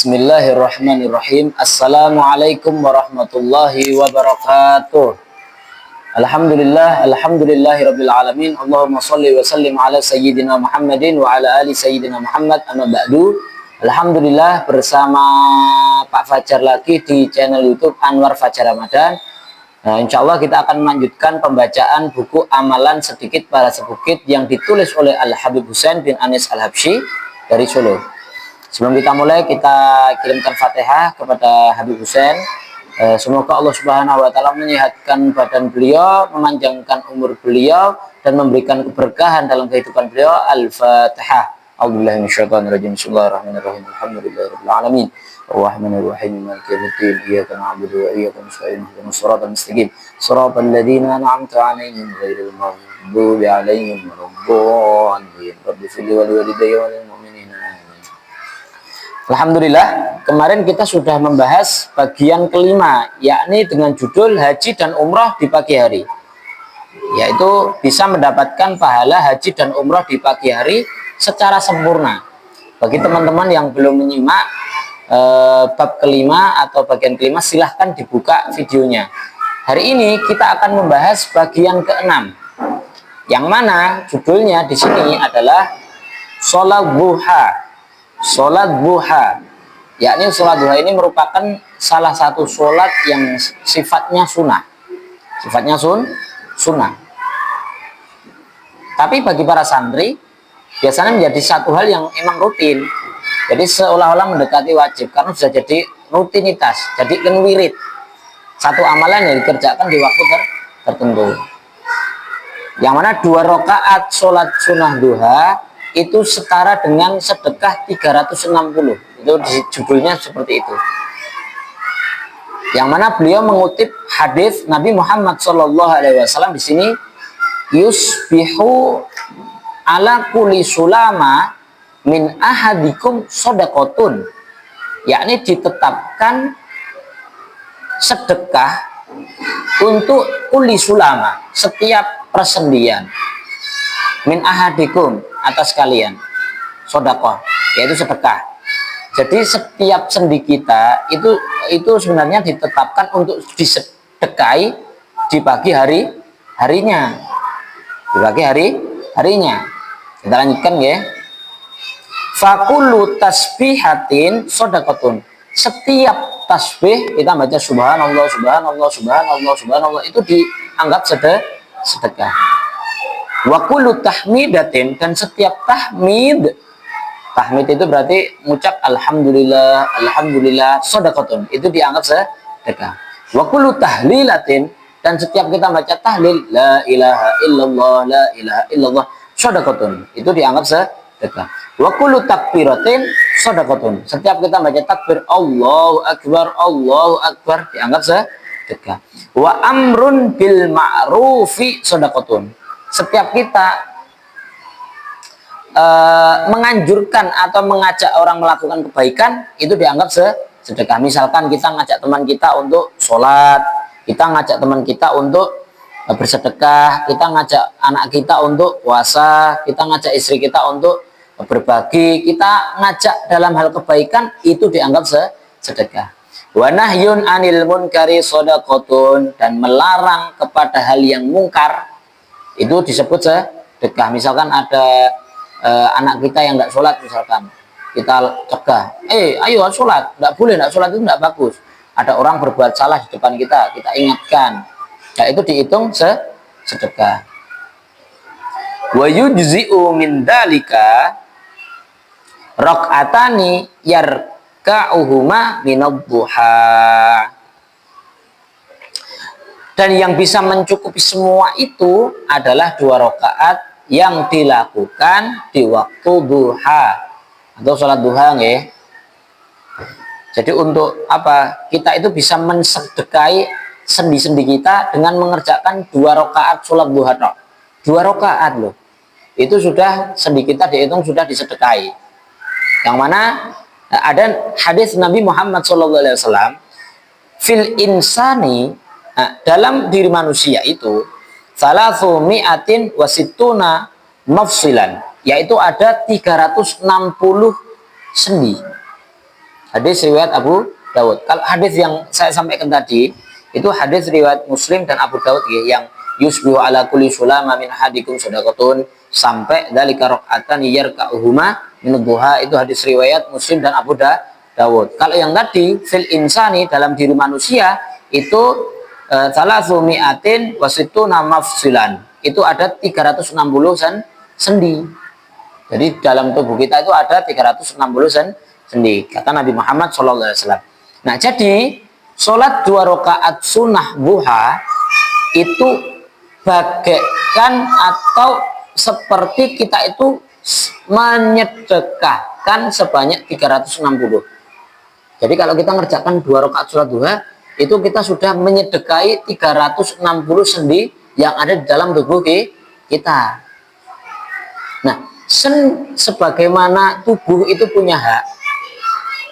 Bismillahirrahmanirrahim. Assalamualaikum warahmatullahi wabarakatuh. Alhamdulillahirabbil alamin. Allahumma shalli wa sallim ala sayyidina Muhammadin wa ala ali sayyidina Muhammad. Amma ba'du. Alhamdulillah, bersama Pak Fajar lagi di channel YouTube Anwar Fajar Ramadan. Nah, insya Allah kita akan melanjutkan pembacaan buku Amalan Sedikit Para Sebukit yang ditulis oleh Al-Habib Husain bin Anis Al-Habsyi dari Solo. Sebelum kita mulai, kita kirimkan Fatihah kepada Habib Husain. Semoga Allah Subhanahu wa Ta'ala menyehatkan badan beliau, memanjangkan umur beliau, dan memberikan keberkahan dalam kehidupan beliau. Al-Fatihah. A'udzubillahi minasyaitonirrajim. Bismillahirrahmanirrahim. Alhamdulillahirabbil alamin. Ar-Rahmanir-Rahim. Maliki yaumiddin. Iyyaka na'budu wa iyyaka nasta'in. Ihdinas siratal mustaqim. Siratal ladzina an'amta 'alaihim ghairil maghdubi 'alaihim waladdallin. Rabbi fili wa liwalidayya wal mu'minin. Alhamdulillah, kemarin kita sudah membahas bagian kelima, yakni dengan judul Haji dan Umrah di pagi hari, yaitu bisa mendapatkan pahala haji dan umrah di pagi hari secara sempurna. Bagi teman-teman yang belum menyimak bab kelima atau bagian kelima, silahkan dibuka videonya. Hari ini kita akan membahas bagian keenam, yang mana judulnya di sini adalah sholat duha. Sholat duha, yakni sholat duha ini merupakan salah satu sholat yang sifatnya sunnah. Sunnah. Tapi bagi para santri biasanya menjadi satu hal yang emang rutin. Jadi seolah-olah mendekati wajib karena sudah jadi rutinitas, jadi wirid. Satu amalan yang dikerjakan di waktu tertentu. Yang mana 2 rakaat sholat sunnah duha itu setara dengan sedekah 360. Itu di judulnya seperti itu. Yang mana beliau mengutip hadis Nabi Muhammad SAW di sini, yusbihu ala kulli sulama min ahadikum shadaqatun, yakni ditetapkan sedekah untuk kulli sulama, setiap persendian, min ahadikum, atas kalian, sedekah, yaitu sedekah. Jadi setiap sendi kita itu sebenarnya ditetapkan untuk disedekahi di pagi harinya. Di pagi harinya. Kita lanjutkan ya. Fakullu tasbihatin sedekatun. Setiap tasbih kita baca subhanallah, subhanallah, subhanallah, subhanallah, itu dianggap sedekah. Wa kullu tahmidatin, dan setiap tahmid itu berarti mengucap alhamdulillah, alhamdulillah, sedekatun, itu dianggap sedekah. Wa kullu tahlilatin, dan setiap kita baca tahlil la ilaha illallah, la ilaha illallah, sedekatun, itu dianggap sedekah. Wa kullu takbiratin sedekatun, setiap kita baca takbir Allahu akbar, dianggap sedekah. Wa amrun bil ma'rufi sedekatun, setiap kita menganjurkan atau mengajak orang melakukan kebaikan, itu dianggap sedekah. Misalkan kita ngajak teman kita untuk sholat, kita ngajak teman kita untuk bersedekah, kita ngajak anak kita untuk puasa, kita ngajak istri kita untuk berbagi, kita ngajak dalam hal kebaikan, itu dianggap sedekah. Wa nahyun anil munkari shadaqatun, dan melarang kepada hal yang mungkar itu disebut sedekah. Misalkan ada anak kita yang tidak sholat, misalkan kita cegah, ayo sholat, tidak boleh, tidak sholat itu tidak bagus. Ada orang berbuat salah di depan kita, kita ingatkan, nah itu dihitung sedekah. Wa yujzi'u min dalika rak'atani yarka'uhuma minadduha, dan yang bisa mencukupi semua itu adalah 2 rakaat yang dilakukan di waktu duha atau sholat duha ya. Jadi untuk apa? Kita itu bisa mensedekahi sendi-sendi kita dengan mengerjakan 2 rakaat sholat duha. 2 rakaat loh. Itu sudah sendi kita dihitung sudah disedekahi. Yang mana ada hadis Nabi Muhammad SAW, fil insani, dalam diri manusia itu salatsu mi'atin wasittuna mafsilan, yaitu ada 360 sendi. Hadis riwayat Abu Dawud. Kalau hadis yang saya sampaikan tadi itu hadis riwayat Muslim dan Abu Dawud ya, yang yusbihu ala kulli sulama min hadikum sadaqatun sampai dalika raqatan yarka'uhuma min duha, itu hadis riwayat Muslim dan Abu Dawud. Kalau yang tadi fil insani, dalam diri manusia itu salasu mi'atin wasituna mafsilan, itu ada 360 sendi. Jadi dalam tubuh kita itu ada 360 sendi, kata Nabi Muhammad SAW. Nah, jadi sholat 2 rakaat sunnah duha itu bagaikan atau seperti kita itu menyedekahkan sebanyak 360. Jadi kalau kita ngerjakan 2 rakaat sholat duha, itu kita sudah menyedekahi 360 sendi yang ada di dalam tubuh kita. Nah, sebagaimana tubuh itu punya hak,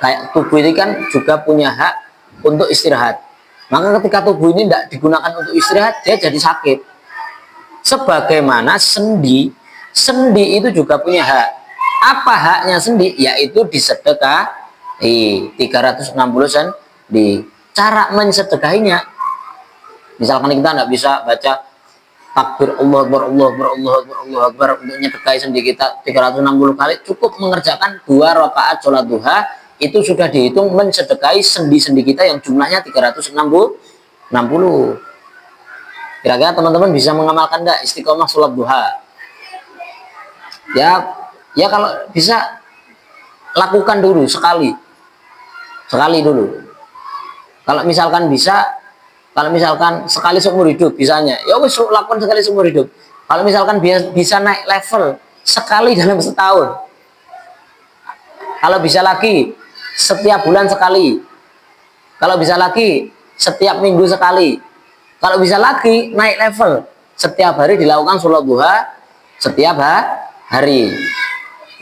kayak tubuh ini kan juga punya hak untuk istirahat. Maka ketika tubuh ini tidak digunakan untuk istirahat, dia jadi sakit. Sebagaimana sendi itu juga punya hak. Apa haknya sendi? Yaitu disedekahi 360 sendi. Cara mensedekahinya, misalkan kita tidak bisa baca takbir Allah Akbar, Allah Akbar, Allah Akbar, Allah Akbar untuk menyedekahi sendi kita 360 kali, cukup mengerjakan 2 rakaat sholat duha, itu sudah dihitung mensedekahi sendi-sendi kita yang jumlahnya 360. Kira-kira teman-teman bisa mengamalkan enggak istiqomah sholat duha? Ya kalau bisa lakukan dulu sekali dulu. Kalau misalkan bisa, kalau misalkan sekali seumur hidup bisanya, ya wis lakukan sekali seumur hidup. Kalau misalkan bisa naik level sekali dalam setahun, kalau bisa lagi setiap bulan sekali, kalau bisa lagi setiap minggu sekali, kalau bisa lagi naik level setiap hari dilakukan sholat duha setiap hari.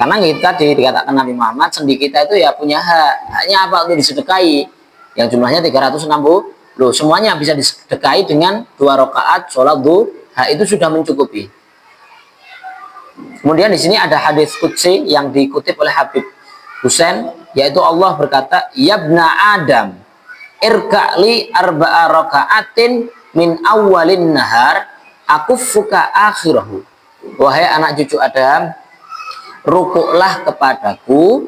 Karena kita dikatakan Nabi Muhammad, sendi kita itu ya punya haknya apa? Untuk disedekahi, yang jumlahnya 360. Loh, semuanya bisa disedekahi dengan 2 rakaat sholat duha, itu sudah mencukupi. Kemudian di sini ada hadis qudsi yang dikutip oleh Habib Husain, yaitu Allah berkata, "Yabna Adam, irka'li arba'a raka'atin min awwalin nahar, akuffuka akhirahu." Wahai anak cucu Adam, rukuklah kepadaku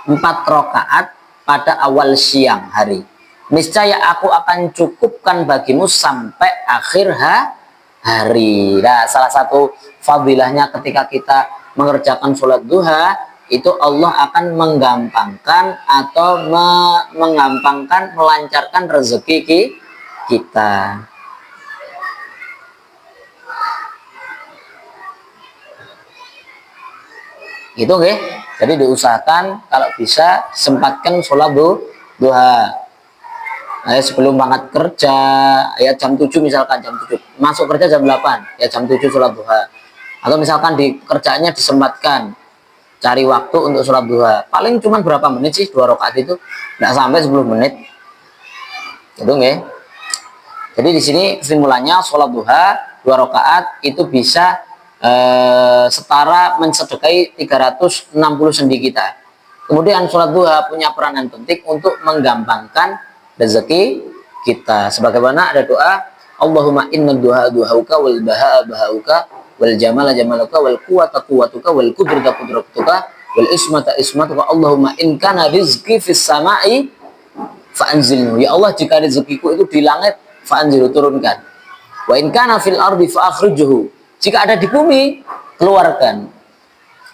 4 rakaat pada awal siang hari. Niscaya aku akan cukupkan bagimu sampai akhir hari. Nah, salah satu fadilahnya ketika kita mengerjakan sholat duha, itu Allah akan menggampangkan atau mengampangkan, melancarkan rezeki kita. Gitu nggih. Jadi diusahakan kalau bisa sempatkan sholat duha. Sebelum berangkat kerja, ya jam 7 misalkan, jam 7. Masuk kerja jam 8, ya jam 7 sholat duha. Atau misalkan di kerjaannya disempatkan, cari waktu untuk sholat duha. Paling cuma berapa menit sih 2 rakaat itu? Nggak sampai 10 menit. Gitu nggih. Jadi di sini kesimpulannya sholat duha 2 rakaat itu bisa setara mensedekahi 360 sendi kita. Kemudian sholat duha punya peranan penting untuk menggampangkan rezeki kita. Sebagaimana ada doa, Allahumma inna duha duhauka wal baha'a bahauka wal jamala jamaluka wal quwata quwatuka wal qudrata qudratuka wal ismata ismatuka, Allahumma in kana rizqi fis sama'i fa'anzilnu. Ya Allah, jika rezekiku itu di langit, fa'anzilnu, turunkan. Wa in kana fil ardi fa'akhrijuhu, jika ada di bumi, keluarkan.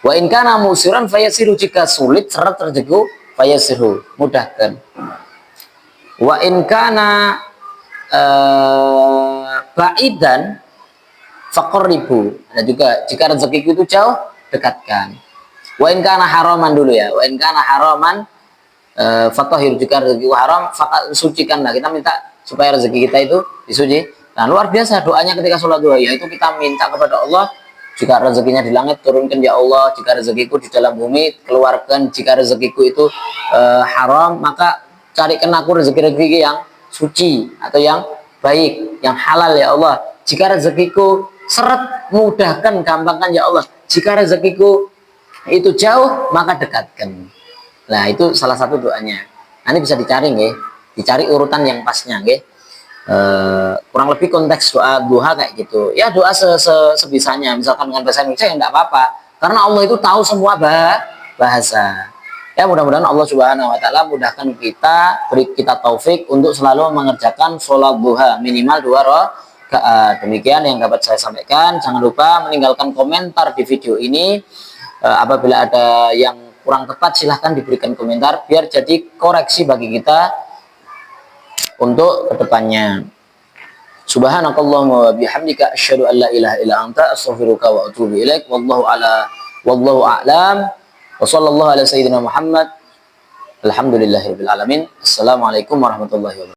Wa in kana musiran fayasiru, jika sulit syarat rezekiku, fayasiru, mudahkan. Wa in kana ba'idan faqribu, dan juga jika rezekiku itu jauh, dekatkan. Wa in kana haraman dulu ya. Wa in kana haraman fatahhir, jika rezekiku haram, sucikanlah. Kita minta supaya rezeki kita itu disuci. Nah, luar biasa doanya ketika sholat duha, yaitu kita minta kepada Allah, jika rezekinya di langit, turunkan ya Allah. Jika rezekiku di dalam bumi, keluarkan. Jika rezekiku itu haram, maka carikan aku rezeki-rezeki yang suci atau yang baik, yang halal ya Allah. Jika rezekiku seret, mudahkan, gampangkan ya Allah. Jika rezekiku itu jauh, maka dekatkan. Nah, itu salah satu doanya. Nah, ini bisa dicari nggih, dicari urutan yang pasnya nggih. Kurang lebih konteks doa duha kayak gitu. Ya doa sebisanya, misalkan dengan bahasa Indonesia ya enggak apa-apa. Karena Allah itu tahu semua bahasa. Ya mudah-mudahan Allah Subhanahu wa taala mudahkan kita, beri kita taufik untuk selalu mengerjakan sholat duha minimal 2 rakaat. Demikian yang dapat saya sampaikan. Jangan lupa meninggalkan komentar di video ini. Apabila ada yang kurang tepat silahkan diberikan komentar biar jadi koreksi bagi kita untuk kedepannya. Subhanakallahumma wa bihamdika asyhadu an la ilaha illa anta astaghfiruka wa atubu ilaik. Wallahu a'lam. Wa sallallahu ala sayyidina Muhammad. Alhamdulillahirabbil alamin. Assalamualaikum warahmatullahi wabarakatuh.